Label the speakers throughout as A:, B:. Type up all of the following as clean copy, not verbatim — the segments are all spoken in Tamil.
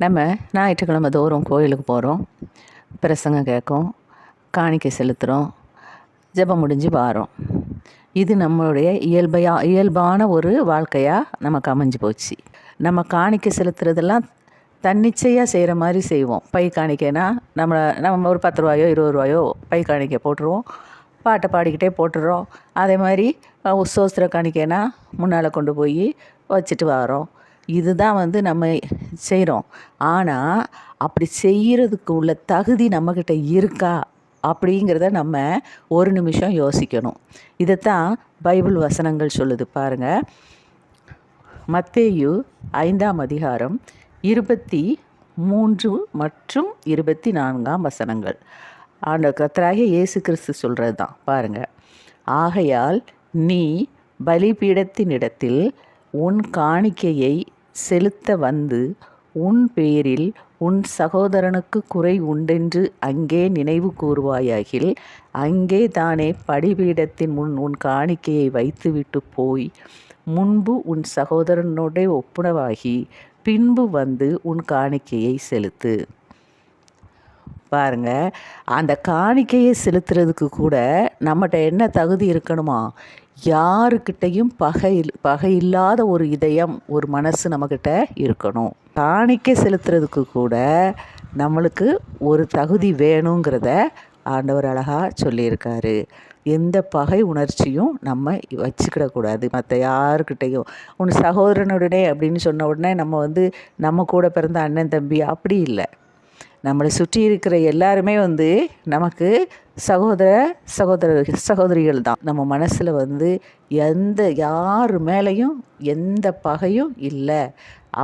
A: நம்ம ஞாயிற்றுக்கிழமை தோறும் கோயிலுக்கு போகிறோம், பிரசங்கம் கேட்கும், காணிக்கை செலுத்துகிறோம், ஜெபம் முடிஞ்சு வாரோம். இது நம்மளுடைய இயல்பான ஒரு வாழ்க்கையாக நமக்கு அமைஞ்சு போச்சு. நம்ம காணிக்கை செலுத்துறதெல்லாம் தன்னிச்சையாக செய்கிற மாதிரி செய்வோம். பை காணிக்கைனா நம்ம ஒரு 10 ரூபாயோ 20 ரூபாயோ பை காணிக்கை போட்டுருவோம், பாட்டை பாடிக்கிட்டே போட்டுடுறோம். அதே மாதிரி சோஸ்திர காணிக்கைனா முன்னால் கொண்டு போய் வச்சுட்டு வரோம். இதுதான் நம்ம செய்கிறோம். ஆனால் அப்படி செய்கிறதுக்கு உள்ள தகுதி நம்மக்கிட்ட இருக்கா அப்படிங்கிறத நம்ம ஒரு நிமிஷம் யோசிக்கணும். இதைத்தான் பைபிள் வசனங்கள் சொல்லுது பாருங்கள். மத்தேயு 5ஆம் அதிகாரம் 23 மற்றும் 24ஆம் வசனங்கள். கர்த்தராகிய இயேசு கிறிஸ்து சொல்கிறது தான் பாருங்கள். ஆகையால் நீ பலிபீடத்தினிடத்தில் உன் காணிக்கையை செலுத்த வந்து உன் பேரில் உன் சகோதரனுக்கு குறை உண்டென்று அங்கே நினைவு கூறுவாயாகில் அங்கே தானே பலிபீடத்தின் முன் உன் காணிக்கையை வைத்துவிட்டு போய் முன்பு உன் சகோதரனோட ஒப்புரவாகி பின்பு வந்து உன் காணிக்கையை செலுத்து. பாருங்க, அந்த காணிக்கையை செலுத்துறதுக்கு கூட நம்மகிட்ட என்ன தகுதி இருக்கணுமா? யாருக்கிட்டையும் பகை இல்லாத ஒரு இதயம், ஒரு மனசு நம்மக்கிட்ட இருக்கணும். காணிக்கை செலுத்துறதுக்கு கூட நம்மளுக்கு ஒரு தகுதி வேணுங்கிறத ஆண்டவர் அழகாக சொல்லியிருக்காரு. எந்த பகை உணர்ச்சியும் நம்ம வச்சுக்கிடக்கூடாது மற்ற யாருக்கிட்டையும். உன் சகோதரனுடனே அப்படின்னு சொன்ன உடனே நம்ம கூட பிறந்த அண்ணன் தம்பி அப்படி இல்லை. நம்மளை சுற்றி இருக்கிற எல்லாருமே நமக்கு சகோதரிகள் தான். நம்ம மனசில் யார் மேலேயும் எந்த பகையும் இல்லை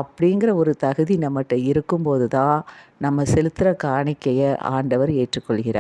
A: அப்படிங்கிற ஒரு தகுதி நம்மகிட்ட இருக்கும்போது தான் நம்ம செலுத்துகிற காணிக்கையை ஆண்டவர் ஏற்றுக்கொள்கிறார்.